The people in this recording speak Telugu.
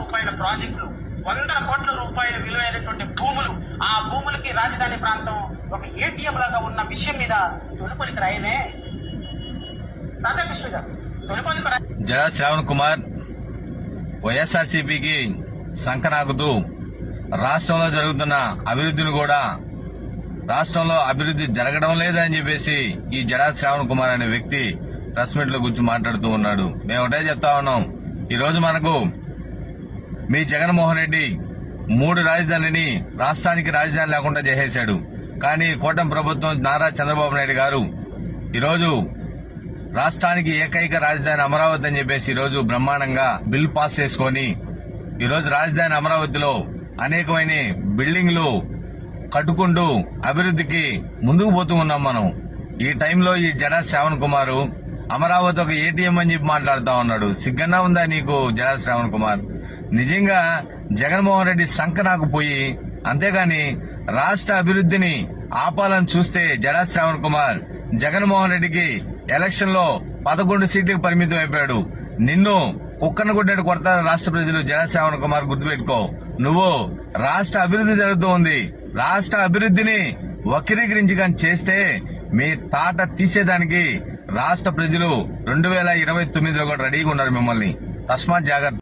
రూపాయల ప్రాజెక్టులు, వందల కోట్ల రూపాయల విలువైనటువంటి భూములు, ఆ భూములకి రాజధాని ప్రాంతం ఒక ఏటీఎం లాగా ఉన్న విషయం మీద తొలిపలికి రాయనే రాధాకృష్ణ గారు. జడా శ్రావణ్ కుమార్ వైఎస్ఆర్సీపీకి సంకనాకుతూ రాష్ట్రంలో జరుగుతున్న అభివృద్ధిని కూడా రాష్ట్రంలో అభివృద్ధి జరగడం లేదని చెప్పేసి ఈ జడా శ్రావణ్ కుమార్ అనే వ్యక్తి ప్రెస్ మీట్ లో గురించి మాట్లాడుతూ ఉన్నాడు. మేము ఒకటే చెప్తా ఉన్నాం, ఈ రోజు మనకు మీ జగన్మోహన్ రెడ్డి 3 రాజధానిని రాష్ట్రానికి రాజధాని లేకుండా చేసేశాడు. కానీ కూటమి ప్రభుత్వం నారా చంద్రబాబు నాయుడు గారు ఈరోజు రాష్ట్రానికి ఏకైక రాజధాని అమరావతి అని చెప్పేసి ఈరోజు బ్రహ్మాండంగా బిల్ పాస్ చేసుకుని ఈరోజు రాజధాని అమరావతిలో అనేకమైన బిల్డింగ్లు కట్టుకుంటూ అభివృద్ధికి ముందుకు పోతూ ఉన్నాం మనం. ఈ టైంలో ఈ జడా శ్రావణ్ కుమార్ అమరావతి ఒక ఏటీఎం అని చెప్పి మాట్లాడుతా ఉన్నాడు. సిగ్గన్నా ఉందా నీకు జడా శ్రావణ్ కుమార్? నిజంగా జగన్మోహన్ రెడ్డి సంకనాకు పోయి, అంతేగాని రాష్ట్ర అభివృద్ధిని ఆపాలని చూస్తే జడా శ్రావణ్ కుమార్ జగన్మోహన్ రెడ్డికి ఎలక్షన్ లో 11 సీట్లకు పరిమితం అయిపోయాడు. నిన్ను కుక్కను కొట్టినట్టు కొడతారు రాష్ట్ర ప్రజలు. జడా శ్రావణ్ కుమార్ గుర్తుపెట్టుకో, నువ్వు రాష్ట్ర అభివృద్ధి జరుగుతూ ఉంది, రాష్ట్ర అభివృద్ధిని వక్రీకరించి కానీ చేస్తే మీ తాట తీసేదానికి రాష్ట్ర ప్రజలు 2029లో కూడా రెడీగా ఉన్నారు మిమ్మల్ని. తస్మాత్ జాగ్రత్త.